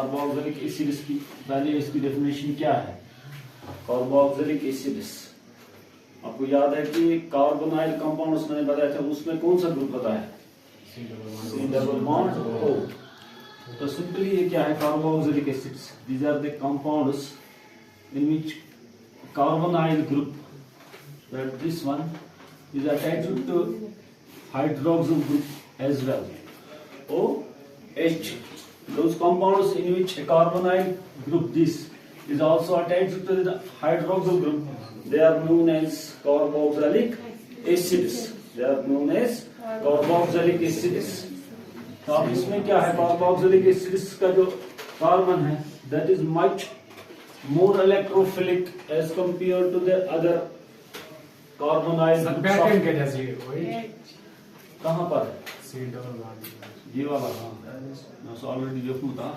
Carboxylic acids की पहले इसकी डेफिनेशन क्या है? कार्बोक्सिलिक एसिड्स, आपको याद है कि कार्बोनाइल कंपाउंड्स मैंने बताया था, उसमें कौन सा ग्रुप होता है? C double bond O। तो सिंपली ये क्या है? Carboxylic acids, these are the compounds in which carbonyl group, that this one is attached to hydroxyl group as well, OH. Those compounds in which a carbonyl group this is also attached to the hydroxyl group, they are known as carboxylic acids. They are known as carboxylic acids. तो अब इसमें क्या है? Carboxylic acids का जो carbon है, that is much more electrophilic as compared to the other carbonyl कहाँ पर है? ये वाला, हाँ मैं ऑलरेडी देखूँ था।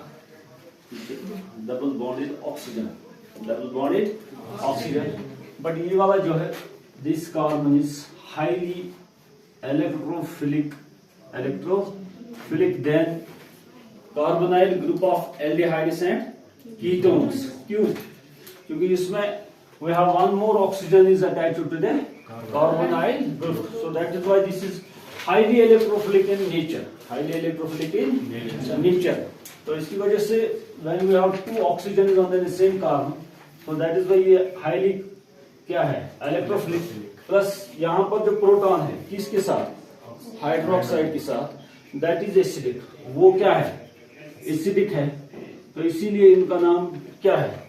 Double bonded oxygen, double bonded oxygen, but ये वाला जो है, this carbon is highly electrophilic than carbonyl group of aldehydes and ketones. क्यों? क्योंकि इसमें we have one more oxygen is attached to the carbonyl group, so that is why this is highly electrophilic in nature, highly electrophilic in nature. तो इसकी वजह से when we have two oxygens on the same carbon, so that is why ये highly क्या है? electrophilic, plus यहाँ पर जो प्रोटॉन है किसके साथ? हाइड्रोक्साइड के साथ, that is acidic। वो क्या है? एसिडिक है, तो इसीलिए इनका नाम क्या है?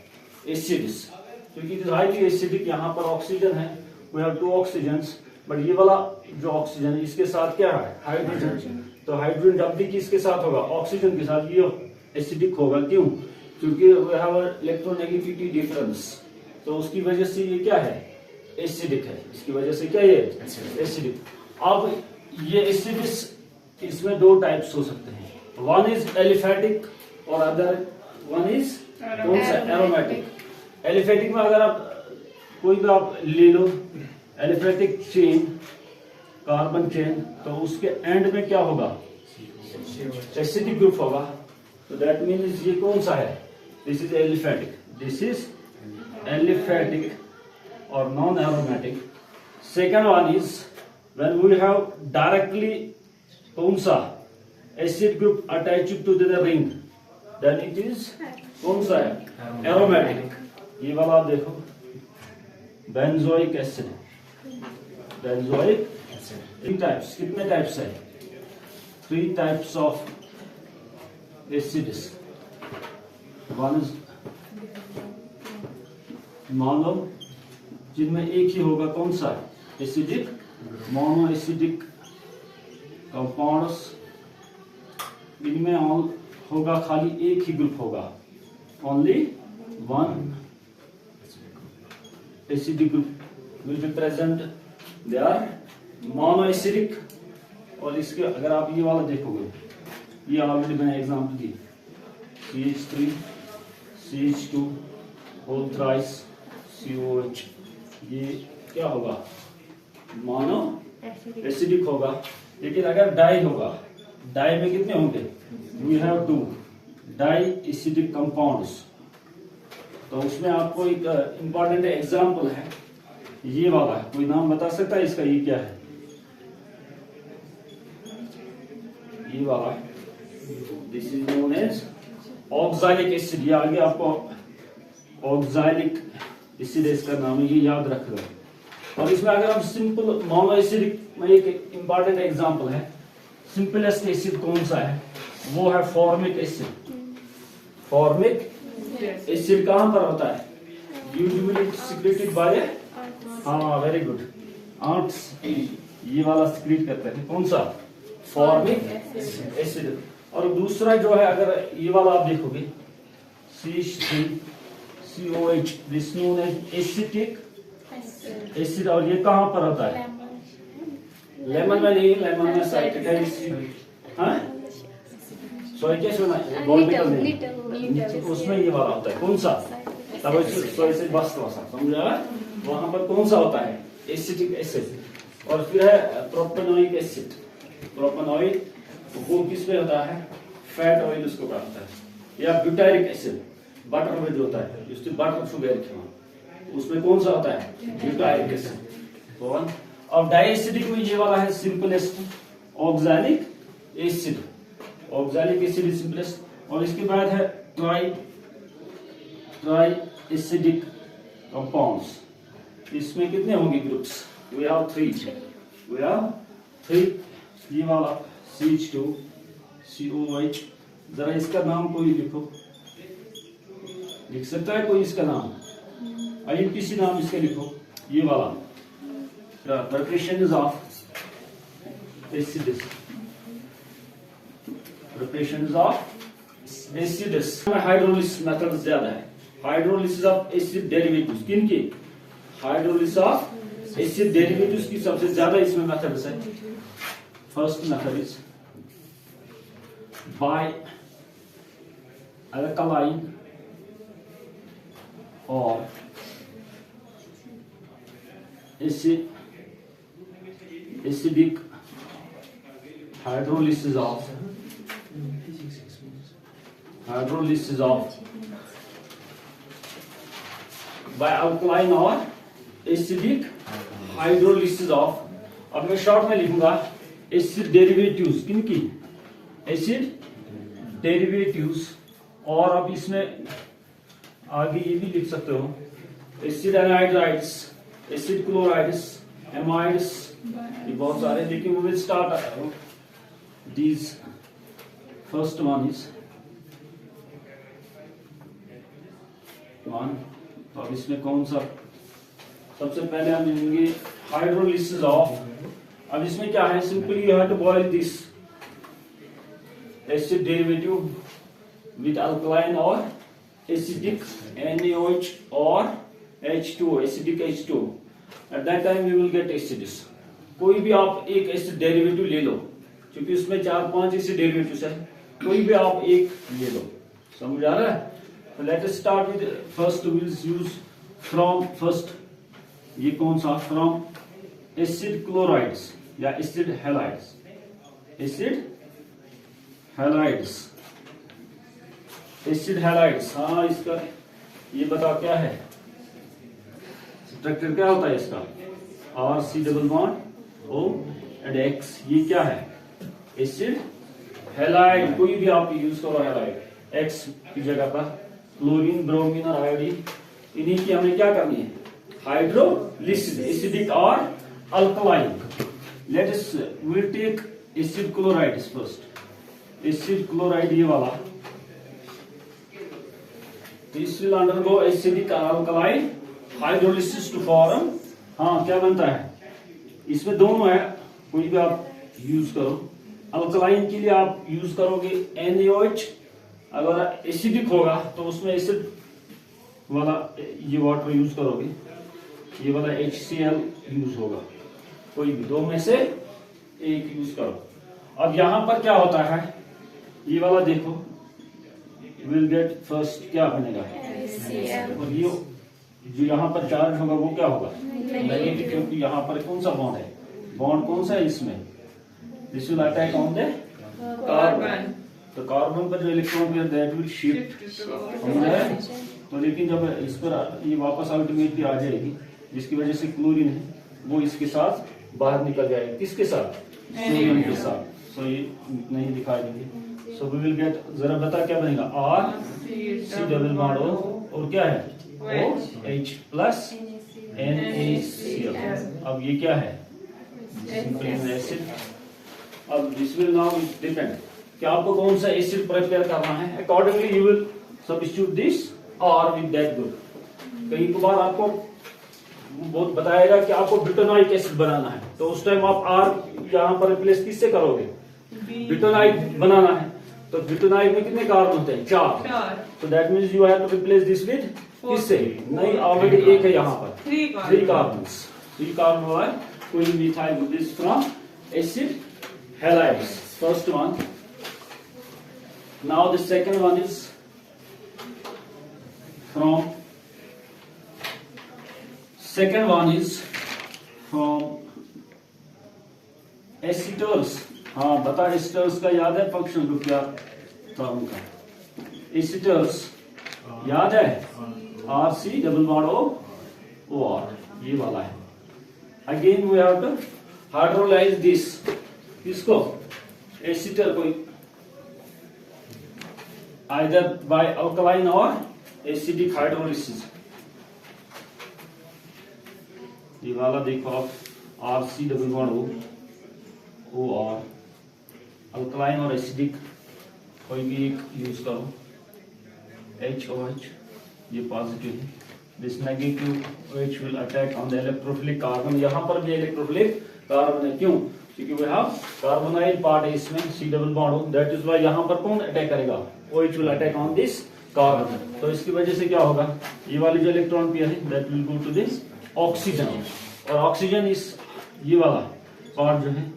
एसिड्स, क्योंकि इट इज हाईली एसिडिक। यहाँ पर ऑक्सीजन है, we have two oxygens, but ये वाला जो ऑक्सीजन है इसके साथ क्या है? हाइड्रोजन। तो हाइड्रोजन जब भी किसके साथ होगा? ऑक्सीजन के साथ, ये एसिडिक होगा। क्यों? क्योंकि वी हैव इलेक्ट्रोनेगेटिविटी डिफरेंस, तो उसकी वजह से ये क्या है? एसिडिक है। इसकी वजह से क्या ये एसिडिक। अब ये एसिड्स, इसमें दो टाइप्स हो सकते हैं, वन इज एलिफेटिक और अदर वन इज कौन सा? एरोमेटिक। एलिफेटिक में अगर आप कोई भी आप ले लो, एलिफेटिक चेन, कार्बन चेन, तो उसके एंड में क्या होगा? एसिडिक ग्रुप होगा। तो दैट मीन्स ये कौन सा है? This is aliphatic, this is aliphatic और non aromatic. Second one is when we have directly कौन सा? Acid group attached to the ring, then it is कौन सा है? एरोमेटिक। ये वाला आप देखो, benzoic acid, benzoic acid. Types, कितने टाइप्स है? 3 types of acids. One is mono, जिनमें एक ही होगा, कौन सा? एसिडिक, मोनो एसिडिक कंपाउंड्स, इनमें होगा खाली एक ही ग्रुप होगा, only one acidic group will be present, they are monoacidic। और इसके अगर आप ये वाला देखोगे, ये ऑलरेडी मैंने एग्जांपल दी, CH3 CH2 whole thrice COH, ये क्या होगा? मोनो एसिडिक होगा। लेकिन अगर डाई होगा, डाई में कितने होंगे? We have 2 di acidic compounds. तो उसमें आपको एक इंपॉर्टेंट एग्जांपल है, ये वाला है। कोई नाम बता सकता है इसका? ये क्या है? ये वाला, this is known as oxalic acid. ये आगे आपको ऑक्सैलिक एसिड इसका नाम है, ये याद रख लो। और इसमें अगर हम सिंपल मोनो एसिडिक में एक इंपॉर्टेंट एग्जांपल है, सिंपलेस्ट एसिड कौन सा है? वो है फॉर्मिक एसिड। फॉर्मिक एसिड कहां पर होता है? यूजुअली सिक्रेटेड बाय, हाँ वेरी गुड, आंट्स। ये वाला सिक्रेट करते हैं, कौन सा? Formic acid. और दूसरा जो है, अगर ये वाला आप देखोगे, CH3COH, this known as acetic acid. और ये कहां पर होता है? लेमन में नहीं, लेमन में साइट्रिक एसिड, हाँ सोई क्या सुना? उसमें ये वाला होता है, कौन सा? तब सोई से बस समझा? वहां पर कौन सा होता है? Acetic acid. और फिर है प्रोपेनोइक एसिड। प्रोपेनोइक वो किस में होता है? फैट ऑयल उसको कहता है। या ब्यूटारिक एसिड बटर में जो होता है जिससे बटर शुगर उसमें कौन सा होता है ब्यूटारिक एसिड वन। अब डाइएसिडिक में ये वाला है simplest oxalic acid, oxalic acid is simplest. और इसके बाद है ट्राई एसिडिक कंपाउंड्स, इसमें कितने होंगे ग्रुप्स, वी हैव थ्री, ये वाला CH2 COH, जरा इसका नाम कोई लिखो, लिख सकता है कोई इसका नाम, IUPAC नाम इसका लिखो, ये वाला preparation of acids, preparation of acids. Hydrolysis method ज्यादा है, हाइड्रोलिसिस ऑफ एसिड डेरिवेटिव्स, किन की, हाइड्रोलिसिस ऑफ एसिड डेरिवेटिव्स की सबसे ज्यादा इसमें मेथड्स है। First method is by alkaline or acidic hydrolysis of by alkaline or acidic hydrolysis of, अब मैं शॉर्ट में लिखूंगा एसिड डेरिवेटिव्स, किनकी, एसिड डेरिवेटिव्स। और अब इसमें आगे ये भी लिख सकते हो acid anhydrides, acid chlorides, amides, ये बहुत सारे, लेकिन we will start these. First one is one, तो अब इसमें कौन सा, सबसे पहले हम लेंगे हाइड्रोलिसिस ऑफ। अब इसमें क्या है, simply you have to boil this acid derivative with alkaline or acidic NaOH or H2O, acidic H2O. At that time you will get acids. कोई भी आप एक एसिड डेरिवेटिव ले लो, क्योंकि उसमें 4-5 एसिड डेरिवेटिव्स है, कोई भी आप एक ले लो, समझ आ रहा है। तो let us start with first, we will use from first, ये कौन सा, फ्रॉम एसिड क्लोराइड्स या acid halides, acid halides, acid halides. हाँ, इसका ये बता क्या है, स्ट्रक्चर क्या होता है इसका, RC double bond O and X, ये क्या है, एसिड हैलाइड। कोई भी आप यूज करो हैलाइड, X की जगह पर क्लोरीन, ब्रोमीन और आयोडीन, इन्हीं की हमें क्या करनी है, हाइड्रोलिसिस, एसिडिक और alkaline. Let us will take acid chloride first, acid chloride ये वाला, this will undergo acidic or alkaline hydrolysis to form, हाँ क्या बनता है, इसमें दोनों है, कोई भी आप यूज करो। अल्कलाइन के लिए आप यूज करोगे NaOH, अगर एसिडिक होगा तो उसमें एसिड वाला ये वाटर यूज करोगे, ये वाला HCl यूज होगा, कोई भी दो में से एक यूज करो। अब यहां पर क्या होता है, ये वाला देखो, विल गेट फर्स्ट क्या बनेगा, और ये जो यहाँ पर चार्ज होगा वो क्या होगा, नेगेटिव, क्योंकि यहाँ पर कौन सा बॉन्ड है, बॉन्ड कौन सा है इसमें, this will attack on the carbon, तो कार्बन पर जो electron pair that will shift, समझ आया। तो लेकिन जब इस पर ये वापस अल्टीमेटली आ जाएगी, जिसकी वजह से क्लोरीन है वो इसके साथ बाहर निकल जाएगा, किसके साथ, सोडियम के साथ। सो ये नहीं दिखा देंगे, सो वी विल गेट, जरा बता क्या बनेगा, RC डबल बॉन्ड O और क्या है OH प्लस NaCl। अब ये क्या है, सिंपल एसिड। अब दिस विल नाउ डिपेंड कि आपको कौन सा एसिड प्रिपेयर करना है, accordingly you will substitute this और विद दैट ग्रुप। कई बार आपको बहुत बताएगा कि आपको ब्यूटानोइक एसिड बनाना है, तो उस टाइम आप R यहाँ पर रिप्लेस किससे करोगे, ब्यूटानाइक बनाना है, तो ब्यूटानाइक में कितने कार्बन होते हैं, 4, तो that means you have to replace this with किससे, नहीं ऑलरेडी एक है यहाँ पर, 3 कार्बन हुआ है, कोई methyl group this from acid halides, first one. Now the second one is from, second one is from एसिटर्स। हाँ बता, एसिटर्स का याद है फंक्शन ग्रुप क्या था उनका, एसिटर्स याद है, RC डबल बॉन्ड OR, ये वाला है। Again we have to hydrolyse this, इसको एसिटर को आइदर बाय अल्कलाइन और एसिडिक हाइड्रोलिसिस। ये वाला देखो आप, RC double bond OR, alkaline और एसिडिक कोई भी एक यूज करो। HOH ये पॉजिटिव है, this negative OH will attack on the electrophilic carbon. यहाँ पर भी इलेक्ट्रोफिलिक कार्बन है, क्यों? क्योंकि वी हैव कार्बोनाइल पार्ट है इसमें, C double bond, that is why यहाँ पर कौन अटैक करेगा? OH will attack on this carbon. तो इसकी वजह से क्या होगा, ये वाली जो इलेक्ट्रॉन पेयर है that will go to this oxygen, और ऑक्सीजन इस ये वाला पार्ट जो है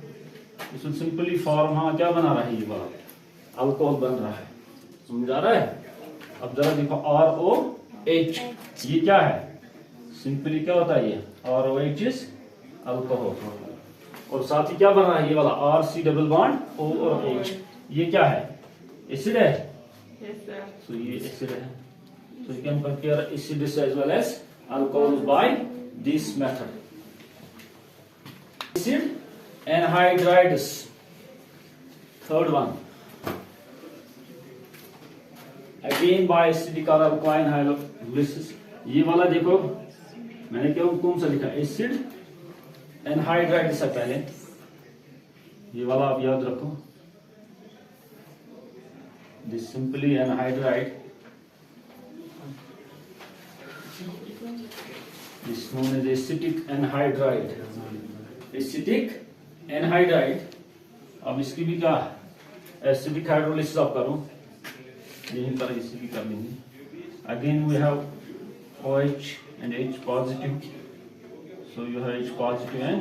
इस विल सिंपली फॉर्म, हाँ क्या बना रहा है, ये वाला अल्कोहल बन रहा है, समझ आ रहा है? अब जरा देखो ROH, ये क्या है? सिंपली क्या होता है ये ROH इज अल्कोहल, और साथ ही क्या बन रहा है ये वाला RC डबल बॉन्ड O और H, ये क्या है? एसिड है। So ये एसिड है, so you can compare acids as well as alcohols by this method. Acid anhydrides, third one, again by acidic or alkaline hydrolysis। ये वाला देखो मैंने क्या कौन सा लिखा, एसिड एनहाइड्राइड से पहले, ये वाला आप याद रखो, this simply anhydride, this known as acetic anhydride, acetic anhydride. अब इसकी भी क्या एसिडिक हाइड्रोलिसिस आप करो, यहीं पर इसी भी कर लेंगे। Again we have OH and H positive, so you have H positive and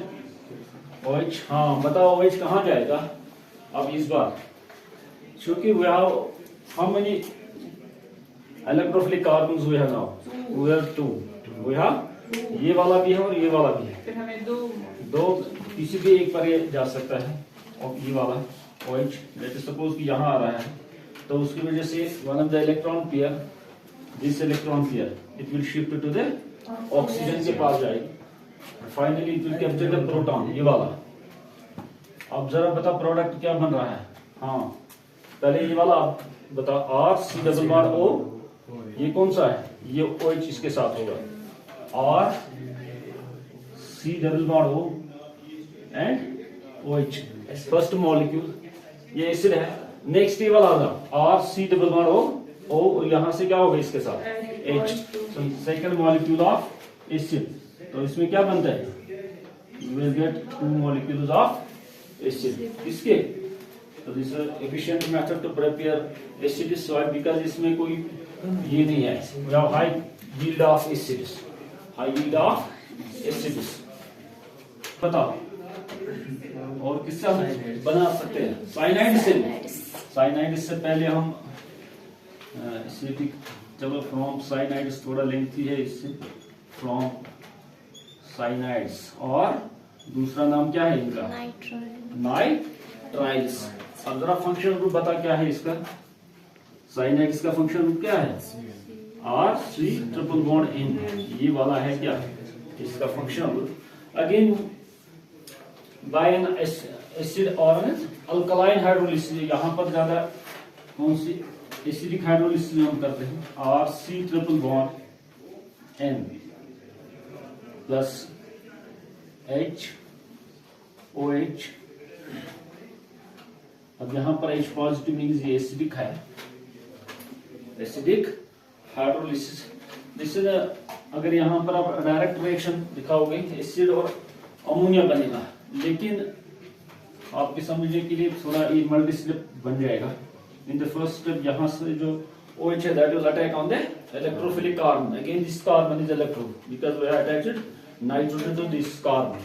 OH। हाँ बताओ OH कहाँ जाएगा अब इस बार, क्योंकि we have how many electrophilic carbons we have now? We have two, we have ये वाला भी है और ये वाला भी है, फिर हमें दो किसी भी एक पर ये जा सकता है, और ये वाला OH लेट सपोज कि यहाँ आ रहा है, तो उसकी वजह से one of the electron pair, this electron pair it will shift to the oxygen के पास जाएगी, finally it will capture the proton, ये वाला। अब जरा बता प्रोडक्ट क्या बन रहा है, हाँ पहले ये वाला आप बता, RC डबल बॉन्ड O, ये कौन सा है, ये OH इसके साथ होगा, RC double bond O and OH, first molecule, ये एसिड है। नेक्स्ट ये वाला RC डबल बॉन्ड O, यहां से क्या होगा इसके साथ H, second molecule of acid. तो इसमें क्या बनता है, you will get two molecules of acid, इसके। तो this is efficient method to prepare acid salt, because इसमें कोई ये नहीं है, we have high yield of acids, high yield of acids. बताओ और किससे हम बना सकते हैं, साइनाइड से। साइनाइड से पहले हम एसिडिक, चलो फ्रॉम साइनाइड्स थोड़ा लेंथी है, इससे फ्रॉम साइनाइड्स, और दूसरा नाम क्या है इनका, नाइट्राइल्स। अब जरा फंक्शन ग्रुप बता क्या है इसका, साइनाइड्स का फंक्शन ग्रुप क्या है, RC ट्रिपल बॉन्ड N, ये वाला है क्या इसका function group. Again by an acid और अल्कलाइन हाइड्रोलिसिस, यहाँ पर ज्यादा कौन सी एसिडिक हाइड्रोलिसिस हम करते हैं, RC triple bond N plus HOH। अब यहाँ पर H पॉजिटिव मीन्स ये एसिडिक है, एसिडिक हाइड्रोलिसिस। दिस इज अगर यहाँ पर आप डायरेक्ट रिएक्शन दिखाओगे एसिड और अमोनिया बनेगा, लेकिन आपके समझने के लिए थोड़ा ये मल्टी स्टेप बन जाएगा। इन द फर्स्ट स्टेप यहाँ से जो OH है that will attack on the electrophilic carbon, again this carbon is electro because we have attached nitrogen to this carbon.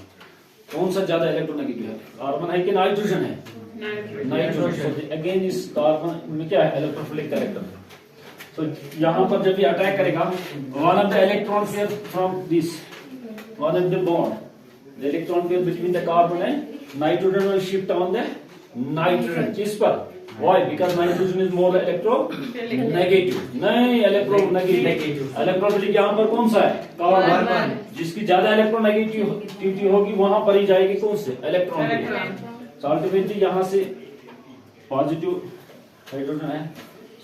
कौन सा ज्यादा इलेक्ट्रोनेगेटिव है, कार्बन है कि नाइट्रोजन है, नाइट्रोजन। अगेन इस कार्बन में क्या है, इलेक्ट्रोफिलिक कैरेक्टर। तो यहाँ पर जब ये अटैक करेगा, one of the electron pair from this, one of the bond, the electron pair between the carbon and nitrogen will shift on the nitrogen, किस पर, Why? Because nitrogen is more electronegative. नहीं, electronegative. Electrophilic यहाँ पर कौन सा है? Carbon. जिसकी ज्यादा इलेक्ट्रोनेगेटिविटी होगी वहां पर ही जाएगी कौन से? इलेक्ट्रॉन. So ultimately यहाँ से पॉजिटिव हाइड्रोजन है.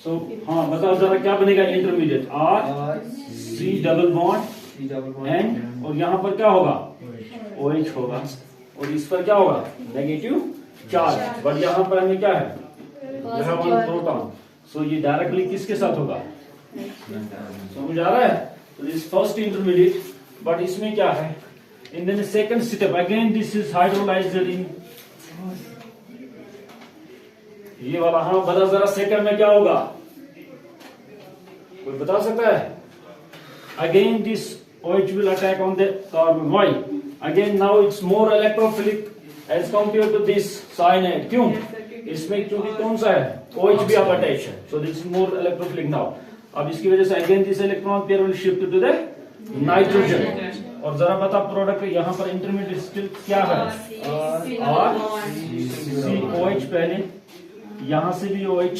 So हाँ बताओ जरा क्या बनेगा intermediate? R C double bond N और यहाँ पर क्या होगा? OH होगा. और इस पर क्या होगा? Negative charge. बट यहाँ पर हमें क्या है? प्रोटॉन. सो ये डायरेक्टली किसके साथ होगा? समझ आ रहा है? तो दिस फर्स्ट इंटरमीडिएट. बट इसमें क्या है? In the second step again this is hydrolysed in ये वाला. हाँ बता जरा सेकंड में क्या होगा? कोई बता सकता है? Again this OH will attack on the carbon. Why? Again now it's more electrophilic as compared to this cyanide. क्यों? इसमें क्योंकि कौन सा है? OH भी अब अटैच है. So this is more electrophilic now. अब इसकी वजह से again this electron pair will shift to the nitrogen. और जरा बता प्रोडक्ट यहाँ पर इंटरमीडिएट स्टिल क्या है? R C OH पहले यहाँ से भी OH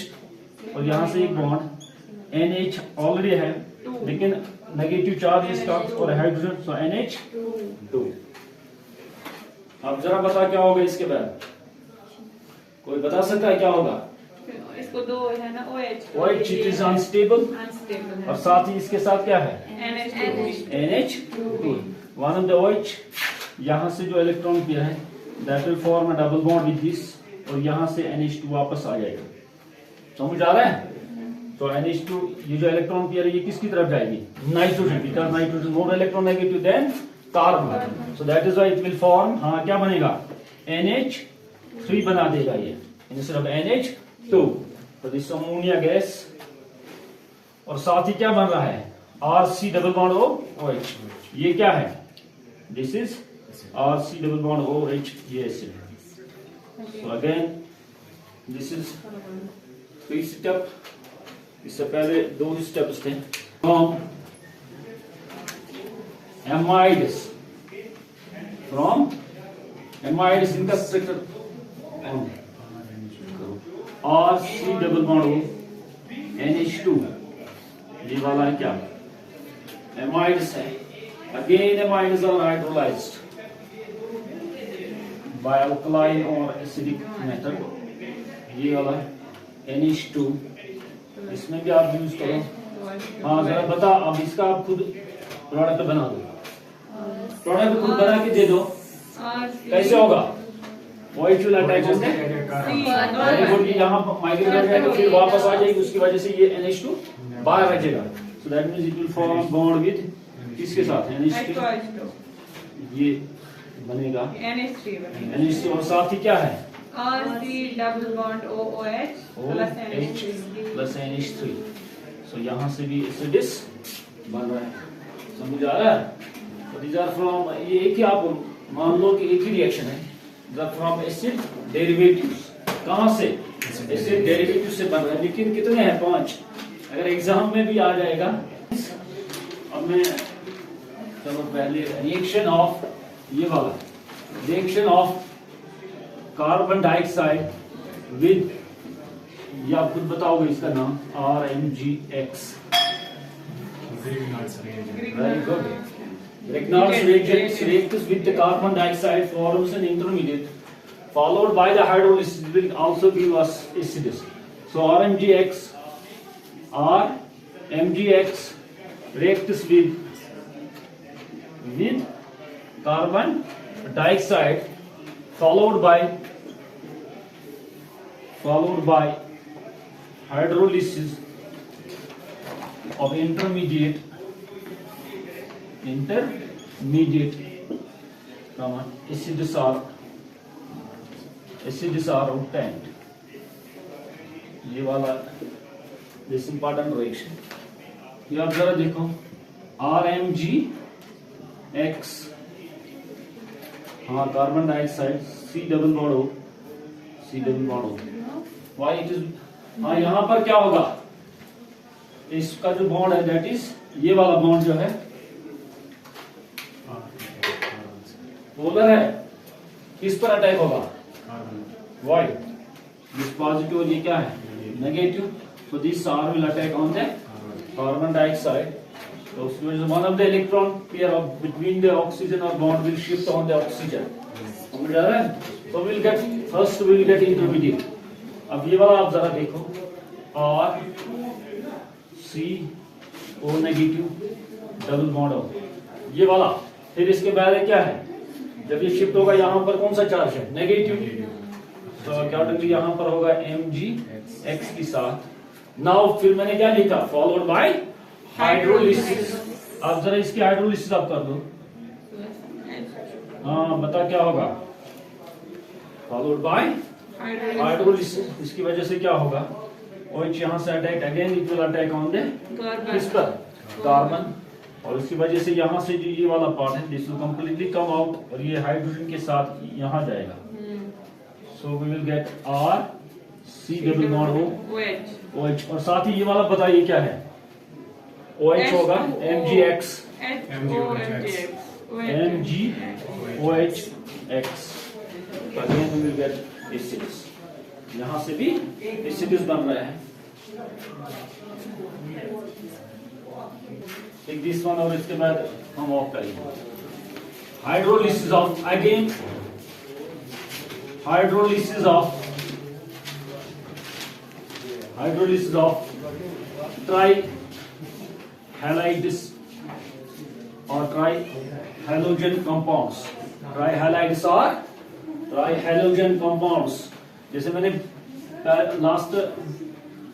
और यहाँ से एक बॉन्ड NH ऑलरेडी है लेकिन नेगेटिव चार्ज इसका और हाइड्रोजन. सो NH2. अब जरा बता क्या होगा इसके बाद? कोई बता सकता है क्या होगा? इसको दो है ना OH इट इज अनस्टेबल और साथ ही इसके साथ क्या है? NH2. One of the OH यहाँ से जो इलेक्ट्रॉन पेयर है that will form a double bond with this और यहाँ से NH2 वापस आ जाएगा. समझ आ रहा है? तो NH2 ये जो इलेक्ट्रॉन पेयर है ये किसकी तरफ जाएगी? Nitrogen. Because nitrogen more electronegative than carbon. So that is why it will form हाँ क्या बनेगा? NH3 बना देगा ये इंस्टेड ऑफ NH2. तो दिस अमोनिया गैस और साथ ही क्या बन रहा है? RC double bond OH. ये क्या है? This is RC double bond OH. ये acid. So again this is 3 step. इससे पहले 2 स्टेप्स थे. फ्रॉम एमाइड्स इनका structure RC double bond NH2. ये वाला है क्या? एमाइड्स है. Again amides are hydrolysed by alkaline और एसिडिक मेथड. ये वाला NH2 इसमें भी आप यूज करो. हाँ जरा बता अब इसका आप खुद प्रोडक्ट बना दो. प्रोडक्ट खुद बना के दे दो. कैसे होगा? OH will attach on the यहाँ माइग्रेट हो जाएगा फिर वापस आ जाएगी. उसकी वजह से ये NH2 बाहर रखेगा. So that means it will form bond with किसके साथ? NH2. ये बनेगा NH2 और साथ ही क्या है? RC double bond OH plus NH3. सो यहाँ से भी एसिडिस बन रहा है. समझ आ रहा है? तो these are from ये एक ही आप मान लो कि एक ही रिएक्शन है. From acid derivatives. कहाँ से? एसिड डेरिवेटिव से बन रहा है. लेकिन कितने हैं? 5. अगर एग्जाम में भी आ जाएगा. अब मैं चलो पहले रिएक्शन ऑफ ये वाला reaction of carbon dioxide with ये आप खुद बताओगे इसका नाम RMGX. Very good. Grignard's reagent reacts with the carbon dioxide forms an intermediate followed by the hydrolysis will also give us acids. So RMGX reacts with carbon dioxide followed by hydrolysis of intermediate acids are obtained. ये वाला this important reaction. ये आप जरा देखो RMGX हाँ carbon dioxide C double bond O. Why it is हाँ यहाँ पर क्या होगा? इसका जो बॉन्ड है दैट इज ये वाला बॉन्ड जो है पोलर है. किस पर अटैक होगा? वाई दिस पॉजिटिव और ये क्या है negative, so this R will attack on the carbon dioxide. तो उसकी वजह से one of the electron pair of between the oxygen or bond will shift on the oxygen. समझ आ रहा है? So we'll get first we'll get intermediate. अब ये वाला आप जरा देखो R C O negative double bond O ये वाला, फिर इसके बाद क्या है जब ये शिफ्ट होगा यहाँ पर कौन सा चार्ज है नेगेटिव, तो अकॉर्डिंगली यहाँ पर होगा Mgx के साथ। नाउ फिर मैंने क्या लिखा फॉलोड बाय हाइड्रोलिसिस। अब जरा इसकी हाइड्रोलिसिस आप कर दो, हाँ बता क्या होगा फॉलोड बाय हाइड्रोलिसिस। इसकी वजह से क्या होगा OH यहाँ से attack again it will attack on the किस पर कार्बन, और इसकी वजह से यहाँ से जो ये वाला पार्ट है this will completely come out और ये हाइड्रोजन के साथ यहाँ जाएगा। So we will get R C double bond OH और साथ ही ये वाला बताइए क्या है OH होगा MgX again we will get acids, यहाँ से भी एसिड्स बन रहा है। एक दिस वन और इसके बाद हम ऑफ करेंगे hydrolysis of again hydrolysis of tri halides और tri halogen compounds, tri halides और ट्राई हैलोजन कंपाउंड्स। जैसे मैंने लास्ट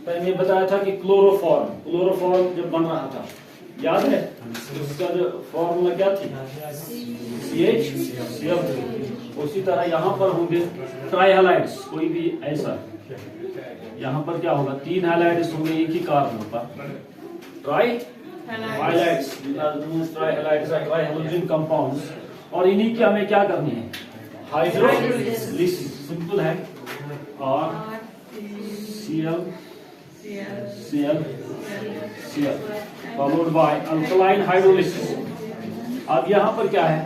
टाइम ये बताया था कि क्लोरोफॉर्म जब बन रहा था याद है उसका जो फॉर्मूला क्या थी CH उसी तरह यहाँ पर होंगे ट्राई हैलाइड्स, कोई भी ऐसा यहाँ पर क्या होगा तीन हैलाइड्स होंगे एक ही कार्बन पर try halides try halogen compounds, और इन्हीं की हमें क्या करनी है हाइड्रोलिसिस। सिंपल है और Cl followed by alkaline hydrolysis. अब यहाँ पर क्या है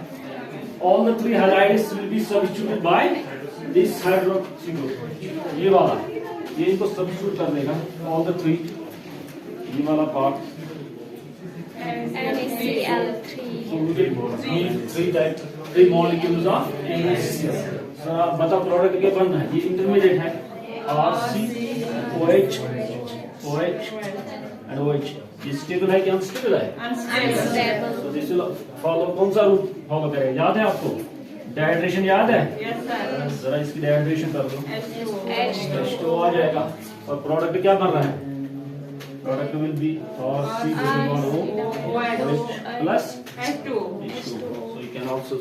all the three halides will be substituted by this hydroxy group, ये वाला ये इनको सब्स्टिट्यूट कर देगा all the three, ये वाला part three molecules of NaCl। बता प्रोडक्ट के बनना है, ये इंटरमीडिएट है RC OH and OH। ये स्टेबल है कि अनस्टेबल है? तो दिस विल फॉलो कौन सा रूट फॉलो करेगा याद है आपको? डाइहाइड्रेशन याद है? जरा इसकी डाइहाइड्रेशन कर दो H2O आ जाएगा और प्रोडक्ट क्या बन रहा है? Product will be RC OH plus H2O। So you can also